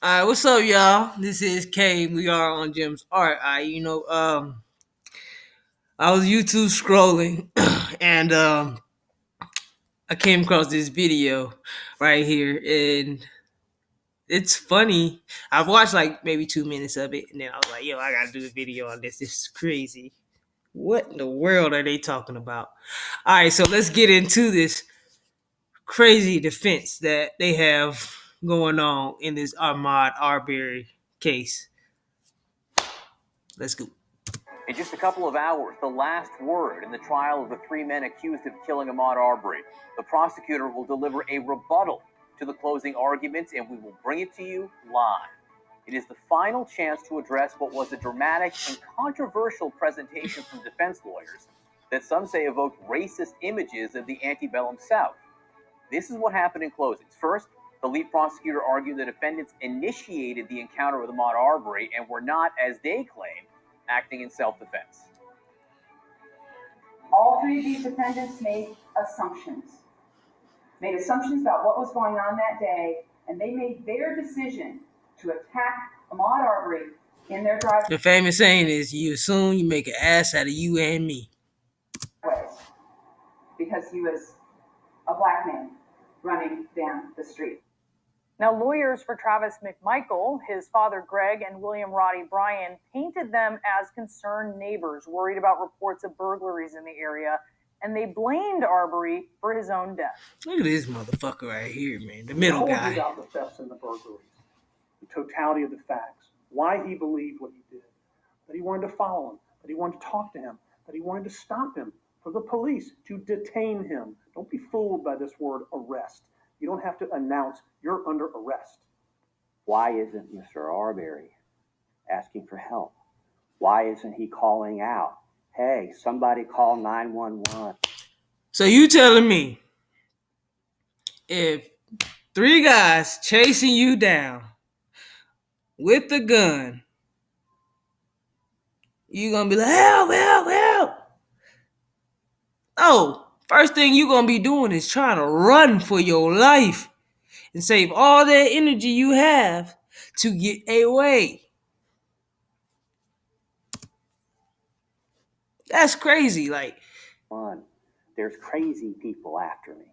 All right, what's up, y'all? This is K. We are on Jim's Art. I was YouTube scrolling, and I came across this video right here, and it's funny. I've watched like maybe 2 minutes of it, and then I was like, "Yo, I gotta do a video on this. This is crazy. What in the world are they talking about?" All right, so let's get into this crazy defense that they have going on in this Ahmaud Arbery case. Let's go. In just a couple of hours, the last word in the trial of the three men accused of killing Ahmaud Arbery. The prosecutor will deliver a rebuttal to the closing arguments, and we will bring it to you live. It is the final chance to address what was a dramatic and controversial presentation from defense lawyers that some say evoked racist images of the antebellum South. This is what happened in closings. First, the lead prosecutor argued the defendants initiated the encounter with Ahmaud Arbery and were not, as they claim, acting in self-defense. All three of these defendants made assumptions about what was going on that day, and they made their decision to attack Ahmaud Arbery in their driveway. The famous saying is, "You assume you make an ass out of you and me." Because he was a black man running down the street. Now, lawyers for Travis McMichael, his father Greg, and William Roddy Bryan painted them as concerned neighbors worried about reports of burglaries in the area, and they blamed Arbery for his own death. Look at this motherfucker right here, man. The middle guy. About the thefts and the burglaries, the totality of the facts, why he believed what he did, that he wanted to follow him, that he wanted to talk to him, that he wanted to stop him, for the police to detain him. Don't be fooled by this word arrest. You don't have to announce you're under arrest. Why isn't Mr. Arbery asking for help? Why isn't he calling out, hey, somebody call 911? So you telling me if three guys chasing you down with a gun, you gonna be like, help, help, help? Oh, first thing you gonna be doing is trying to run for your life and save all that energy you have to get away. That's crazy. Like, there's crazy people after me.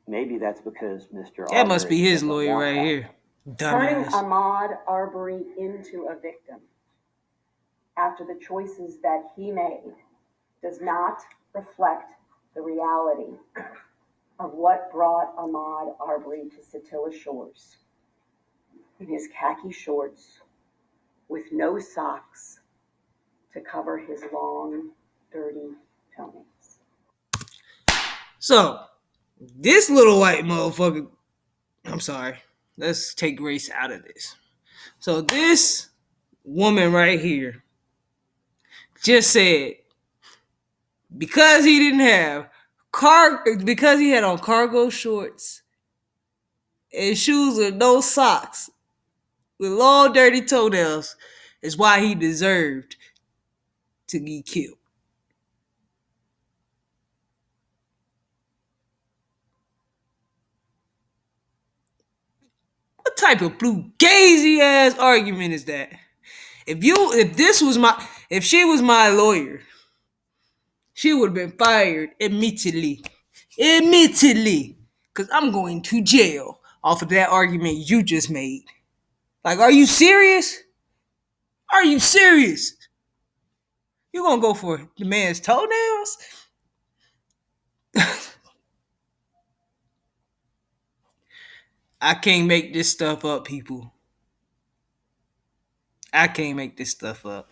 Maybe that's because Mr. That must be his lawyer right here. Turning Dumbass. Ahmaud Arbery into a victim after the choices that he made does not reflect the reality of what brought Ahmaud Arbery to Satilla Shores in his khaki shorts with no socks to cover his long, dirty toenails. So, this little white motherfucker, I'm sorry, let's take race out of this. So this woman right here just said because he didn't have because he had on cargo shorts and shoes with no socks with long dirty toenails is why he deserved to be killed. What type of blue gazy ass argument is that? If she was my lawyer, she would have been fired immediately. Because I'm going to jail off of that argument you just made. Like, are you serious? Are you serious? You gonna go for the man's toenails? I can't make this stuff up, people. I can't make this stuff up.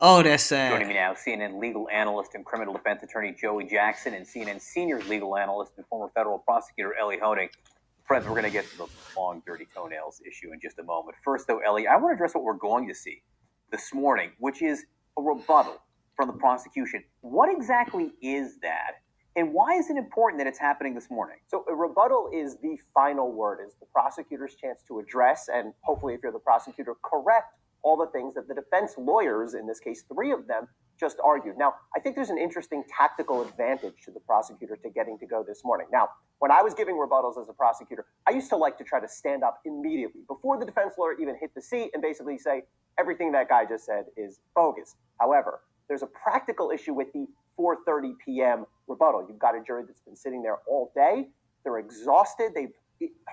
Oh, that's sad. Joining me now, CNN legal analyst and criminal defense attorney Joey Jackson and CNN senior legal analyst and former federal prosecutor Ellie Honig. Friends, we're going to get to the long, dirty toenails issue in just a moment. First, though, Ellie, I want to address what we're going to see this morning, which is a rebuttal from the prosecution. What exactly is that? And why is it important that it's happening this morning? So a rebuttal is the final word, is the prosecutor's chance to address and hopefully, if you're the prosecutor, correct all the things that the defense lawyers, in this case, 3 of them, just argued. Now, I think there's an interesting tactical advantage to the prosecutor to getting to go this morning. Now, when I was giving rebuttals as a prosecutor, I used to like to try to stand up immediately before the defense lawyer even hit the seat and basically say, everything that guy just said is bogus. However, there's a practical issue with the 4:30 p.m. rebuttal. You've got a jury that's been sitting there all day. They're exhausted. They've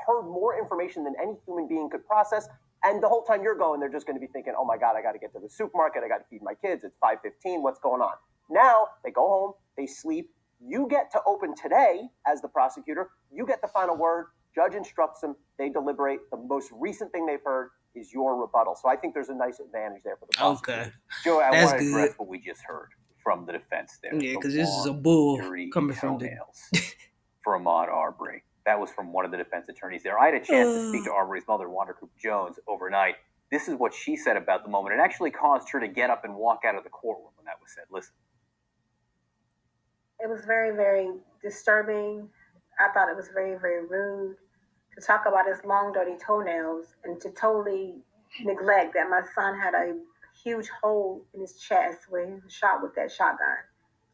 heard more information than any human being could process. And the whole time you're going, they're just going to be thinking, oh my God, I got to get to the supermarket. I got to feed my kids. It's 5:15. What's going on? Now they go home, they sleep. You get to open today as the prosecutor. You get the final word. Judge instructs them. They deliberate. The most recent thing they've heard is your rebuttal. So I think there's a nice advantage there for the prosecutor. Okay. Joe, I That's want to good. address what we just heard from the defense there. Yeah, The because this is a long, bull dirty coming from the. toenails for Ahmaud Arbery. That was from one of the defense attorneys there. I had a chance to speak to Arbery's mother, Wanda Coop Jones, overnight. This is what she said about the moment. It actually caused her to get up and walk out of the courtroom when that was said. Listen. It was very, very disturbing. I thought it was very, very rude to talk about his long, dirty toenails and to totally neglect that my son had a huge hole in his chest where he was shot with that shotgun.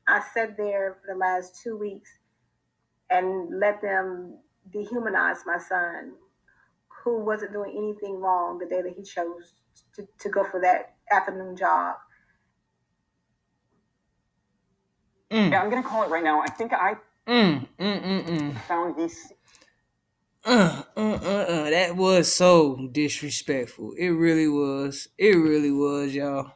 I sat there for the last 2 weeks and let them dehumanize my son, who wasn't doing anything wrong the day that he chose to go for that afternoon job. Yeah, I'm going to call it right now. I think I found these. That was so disrespectful. It really was. It really was, y'all.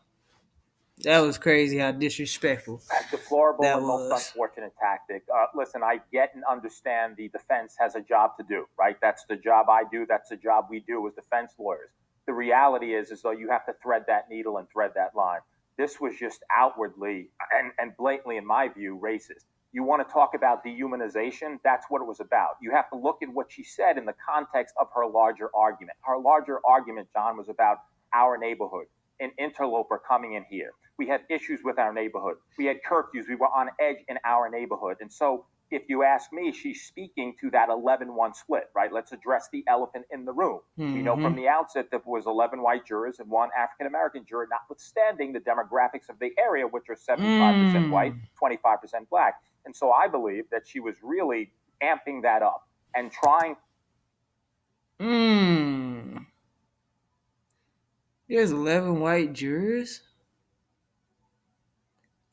That was crazy how disrespectful Deplorable that and most was. unfortunate tactic. Listen, I get and understand the defense has a job to do, right? That's the job I do. That's the job we do as defense lawyers. The reality is though you have to thread that needle and thread that line. This was just outwardly and blatantly, in my view, racist. You want to talk about dehumanization? That's what it was about. You have to look at what she said in the context of her larger argument. Her larger argument, John, was about our neighborhood, an interloper coming in here. We had issues with our neighborhood. We had curfews. We were on edge in our neighborhood. And so if you ask me, she's speaking to that 11-1 split, right? Let's address the elephant in the room. We know from the outset that there was 11 white jurors and 1 African-American juror, notwithstanding the demographics of the area, which are 75% white, 25% black. And so I believe that she was really amping that up and trying. There's 11 white jurors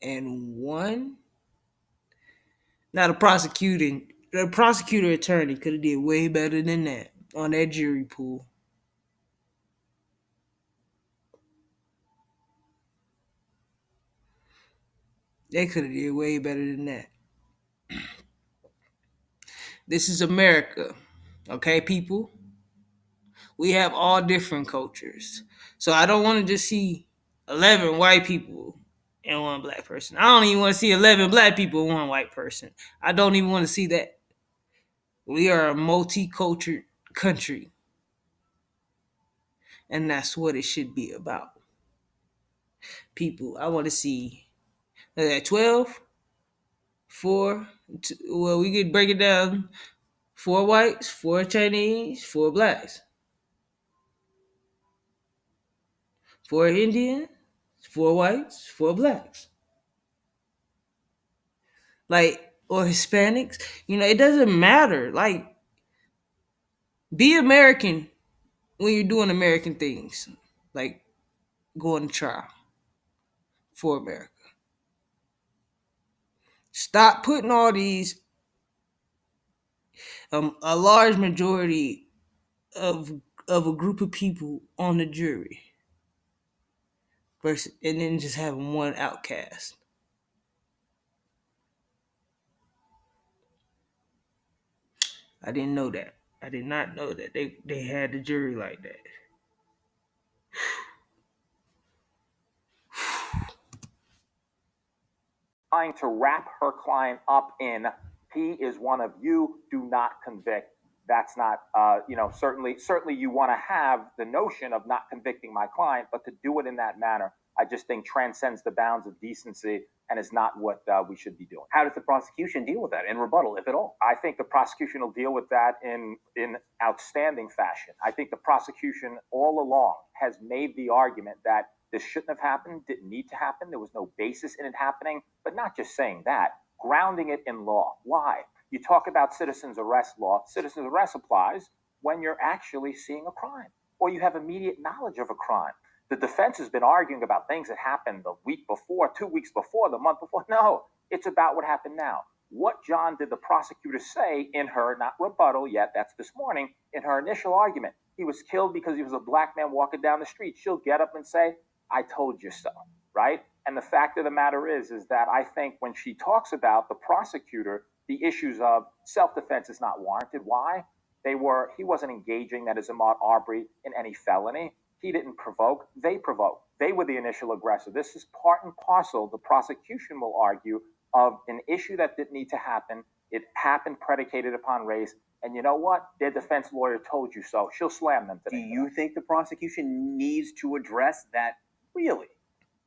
and 1. Now the prosecutor attorney could have did way better than that on that jury pool. They could have did way better than that. This is America, okay, people? We have all different cultures. So I don't want to just see 11 white people and 1 black person. I don't even want to see 11 black people and 1 white person. I don't even want to see that. We are a multicultural country. And that's what it should be about. People, I want to see 12, 4, well, we could break it down. 4 whites, 4 Chinese, 4 blacks. 4 Indians, 4 whites, 4 blacks. Like, or Hispanics. It doesn't matter. Like, be American when you're doing American things. Like, going to trial for America. Stop putting all these, a large majority of a group of people on the jury. Versus, and then just having 1 outcast. I didn't know that. I did not know that they had the jury like that. Trying to wrap her client up in, he is one of you, do not convict. That's not, certainly you want to have the notion of not convicting my client, but to do it in that manner I just think transcends the bounds of decency and is not what we should be doing. How does the prosecution deal with that in rebuttal, if at all? I think the prosecution will deal with that in outstanding fashion. I think the prosecution all along has made the argument that this shouldn't have happened, didn't need to happen, there was no basis in it happening, but not just saying that, grounding it in law. Why? You talk about citizens arrest law. Citizens arrest applies when you're actually seeing a crime or you have immediate knowledge of a crime. The defense has been arguing about things that happened the week before, 2 weeks before, the month before. No, it's about what happened now. What, John, did the prosecutor say in her, not rebuttal yet, that's this morning, in her initial argument? He was killed because he was a black man walking down the street. She'll get up and say, I told you so, right? And the fact of the matter is that I think when she talks about the prosecutor, the issues of self-defense is not warranted. Why? He wasn't engaging, that is Ahmaud Arbery, in any felony. He didn't provoke, they provoked. They were the initial aggressor. This is part and parcel, the prosecution will argue, of an issue that didn't need to happen. It happened predicated upon race. And you know what? Their defense lawyer told you so. She'll slam them today. Do you think the prosecution needs to address that really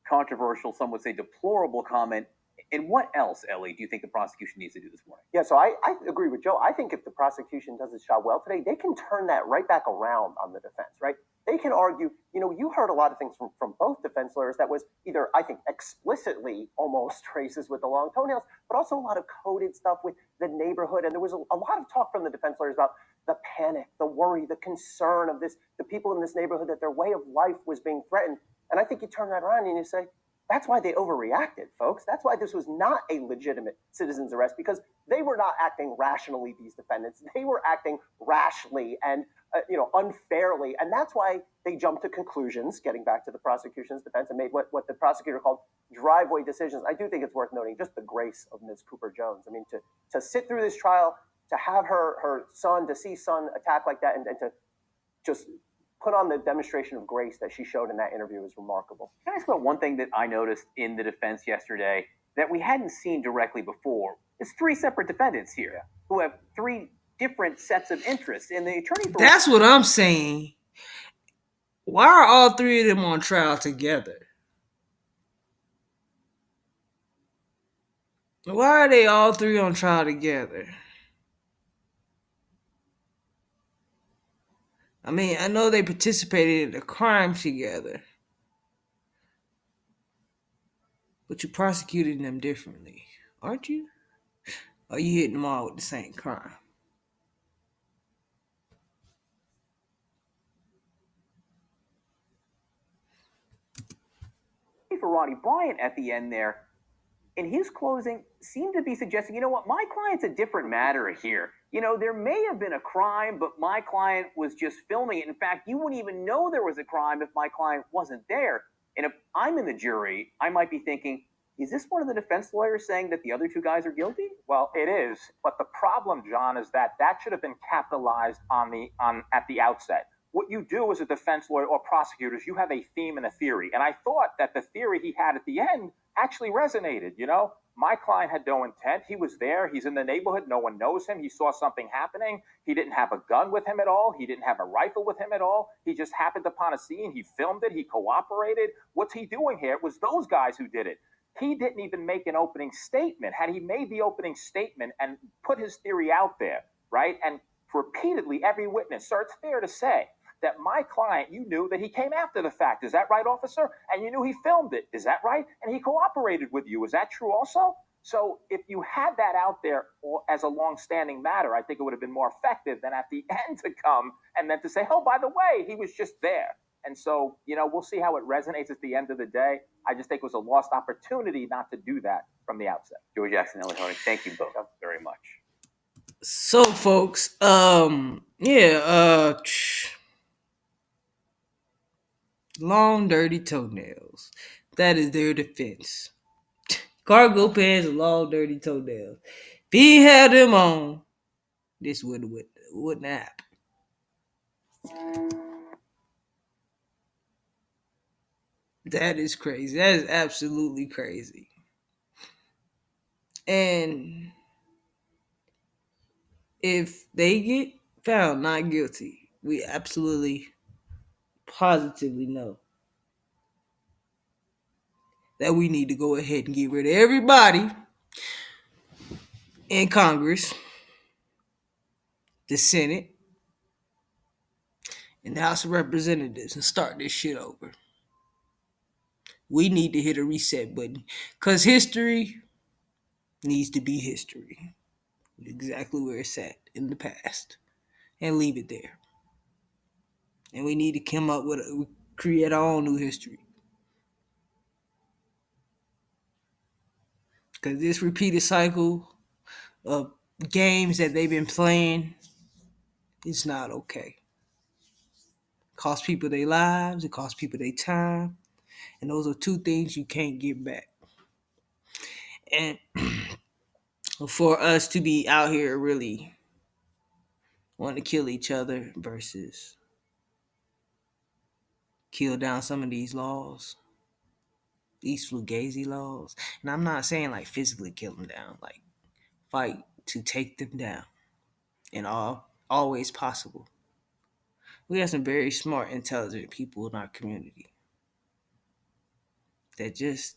controversial, some would say deplorable comment? And what else, Ellie, do you think the prosecution needs to do this morning? Yeah, so I agree with Joe. I think if the prosecution does its job well today, they can turn that right back around on the defense, right? They can argue, you heard a lot of things from both defense lawyers that was either, I think, explicitly almost racist with the long toenails, but also a lot of coded stuff with the neighborhood. And there was a lot of talk from the defense lawyers about the panic, the worry, the concern of the people in this neighborhood, that their way of life was being threatened. And I think you turn that around and you say, that's why they overreacted, folks. That's why this was not a legitimate citizen's arrest, because they were not acting rationally, these defendants. They were acting rashly and unfairly. And that's why they jumped to conclusions, getting back to the prosecution's defense, and made what the prosecutor called driveway decisions. I do think it's worth noting just the grace of Ms. Cooper-Jones. I mean, to sit through this trial, to have her deceased son attacked like that, and to just put on the demonstration of grace that she showed in that interview is remarkable. Can I ask about one thing that I noticed in the defense yesterday that we hadn't seen directly before? It's three separate defendants here who have three different sets of interests. And the attorney for— That's what I'm saying. Why are all three of them on trial together? Why are they all three on trial together? I mean, I know they participated in the crime together, but you're prosecuting them differently, aren't you? Or are you hitting them all with the same crime? For Roddy Bryant at the end there, in his closing, seemed to be suggesting, you know what, my client's a different matter here. There may have been a crime, but my client was just filming it. In fact, you wouldn't even know there was a crime if my client wasn't there. And if I'm in the jury, I might be thinking, is this one of the defense lawyers saying that the other two guys are guilty? Well, it is. But the problem, John, is that should have been capitalized at the outset. What you do as a defense lawyer or prosecutors, you have a theme and a theory. And I thought that the theory he had at the end actually resonated. My client had no intent. He was there. He's in the neighborhood. No one knows him. He saw something happening. He didn't have a gun with him at all. He didn't have a rifle with him at all. He just happened upon a scene. He filmed it. He cooperated. What's he doing here? It was those guys who did it. He didn't even make an opening statement. Had he made the opening statement and put his theory out there, right, and repeatedly every witness, sir, it's fair to say that my client, you knew that he came after the fact. Is that right, officer? And you knew he filmed it. Is that right? And he cooperated with you. Is that true also? So if you had that out there as a long-standing matter, I think it would have been more effective than at the end to come and then to say, oh, by the way, he was just there. And so, we'll see how it resonates at the end of the day. I just think it was a lost opportunity not to do that from the outset. Joey Jackson, Ellie Honig, thank you both very much. So, folks, long, dirty toenails. That is their defense. Cargo pants and long, dirty toenails. If he had them on, this wouldn't happen. That is crazy. That is absolutely crazy. And if they get found not guilty, we absolutely, positively know that we need to go ahead and get rid of everybody in Congress, the Senate, and the House of Representatives and start this shit over. We need to hit a reset button because history needs to be history, exactly where it's at in the past, and leave it there. And we need to come up with create our own new history. Because this repeated cycle of games that they've been playing is not okay. It costs people their lives, it costs people their time, and those are two things you can't get back. And for us to be out here really wanting to kill each other versus kill down some of these laws, these fugazi laws, and I'm not saying like physically kill them down, like fight to take them down and always possible. We have some very smart, intelligent people in our community that just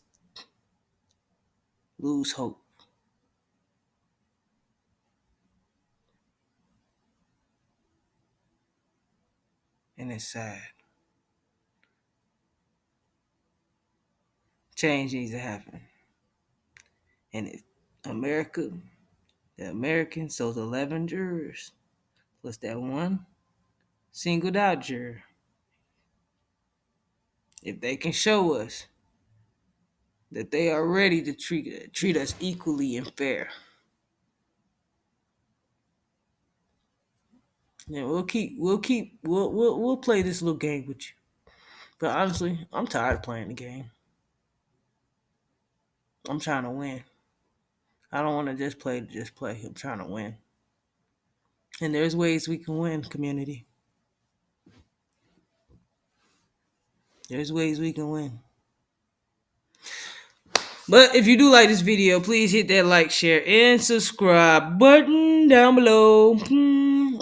lose hope. And it's sad. Change needs to happen. And if America, the Americans, those 11 jurors, plus that one singled out juror, if they can show us that they are ready to treat us equally and fair, then we'll play this little game with you. But honestly, I'm tired of playing the game. I'm trying to win. I don't want to just play to just play. I'm trying to win. And there's ways we can win, community. There's ways we can win. But if you do like this video, please hit that like, share, and subscribe button down below.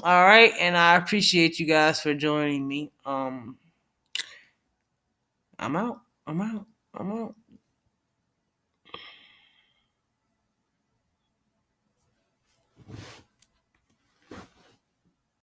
All right, and I appreciate you guys for joining me. I'm out.